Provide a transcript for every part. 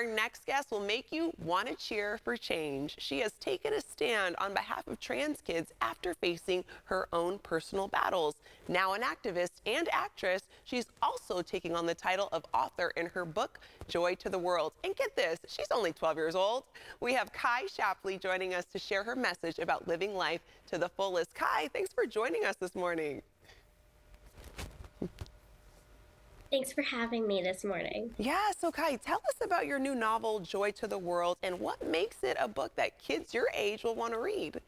Our next guest will make you want to cheer for change. She has taken a stand on behalf of trans kids after facing her own personal battles. Now an activist and actress, she's also taking on the title of author in her book, Joy to the World. And get this, she's only 12 years old. We have Kai Shappley joining us to share her message about living life to the fullest. Kai, thanks for joining us this morning. Thanks for having me this morning. Yeah, so Kai, tell us about your new novel, Joy to the World, and what makes it a book that kids your age will want to read.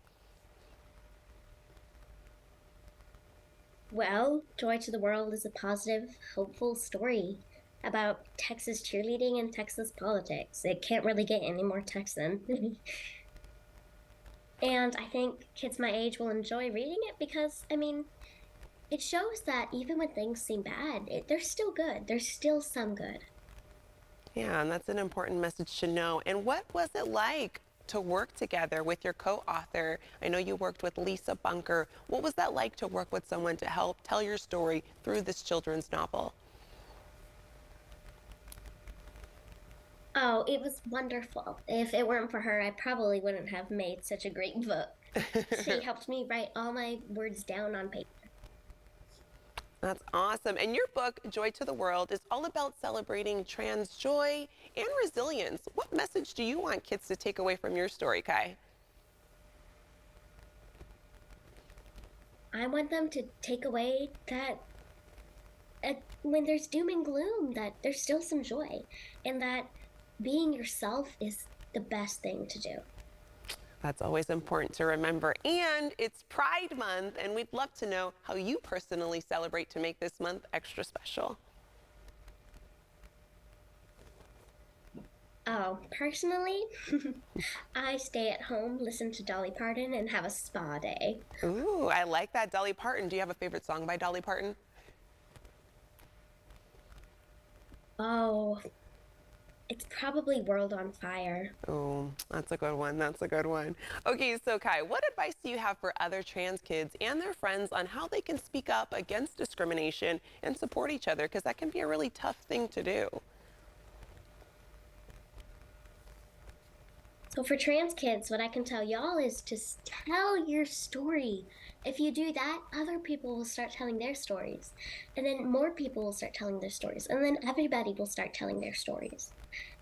Well, Joy to the World is a positive, hopeful story about Texas cheerleading and Texas politics. It can't really get any more Texan. And I think kids my age will enjoy reading it because, it shows that even when things seem bad, they're still good. There's still some good. Yeah, and that's an important message to know. And what was it like to work together with your co-author? I know you worked with Lisa Bunker. What was that like to work with someone to help tell your story through this children's novel? Oh, it was wonderful. If it weren't for her, I probably wouldn't have made such a great book. She helped me write all my words down on paper. That's awesome. And your book, Joy to the World, is all about celebrating trans joy and resilience. What message do you want kids to take away from your story, Kai? I want them to take away that when there's doom and gloom, that there's still some joy, and that being yourself is the best thing to do. That's always important to remember. And it's Pride Month, and we'd love to know how you personally celebrate to make this month extra special. Oh, personally, I stay at home, listen to Dolly Parton, and have a spa day. Ooh, I like that. Dolly Parton. Do you have a favorite song by Dolly Parton? Oh, it's probably World on Fire. Oh, that's a good one. That's a good one. Okay, so Kai, what advice do you have for other trans kids and their friends on how they can speak up against discrimination and support each other? Because that can be a really tough thing to do. So for trans kids, what I can tell y'all is to tell your story. If you do that, other people will start telling their stories. And then more people will start telling their stories. And then everybody will start telling their stories.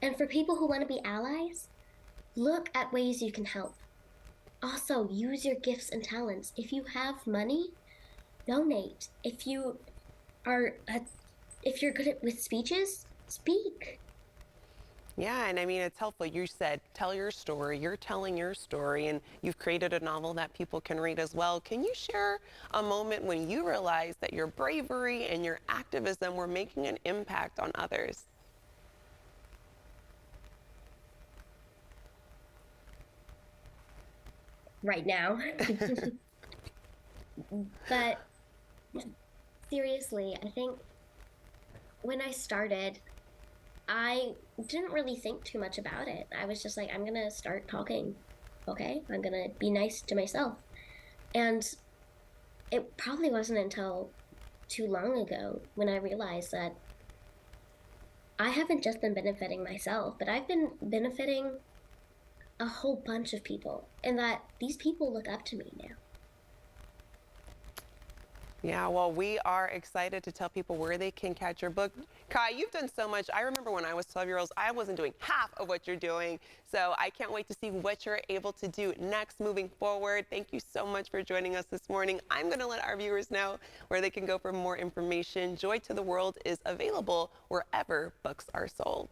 And for people who want to be allies, look at ways you can help. Also, use your gifts and talents. If you have money, donate. If you're good with speeches, speak. Yeah, and I mean, it's helpful. You said, tell your story. You're telling your story, and you've created a novel that people can read as well. Can you share a moment when you realized that your bravery and your activism were making an impact on others? Right now. But seriously, I think when I started, I didn't really think too much about it. I was just like, I'm gonna start talking, okay? I'm gonna be nice to myself. And it probably wasn't until too long ago when I realized that I haven't just been benefiting myself, but I've been benefiting a whole bunch of people, and that these people look up to me now. Yeah, well, we are excited to tell people where they can catch your book. Kai, you've done so much. I remember when I was 12 years old, I wasn't doing half of what you're doing. So I can't wait to see what you're able to do next moving forward. Thank you so much for joining us this morning. I'm going to let our viewers know where they can go for more information. Joy to the World is available wherever books are sold.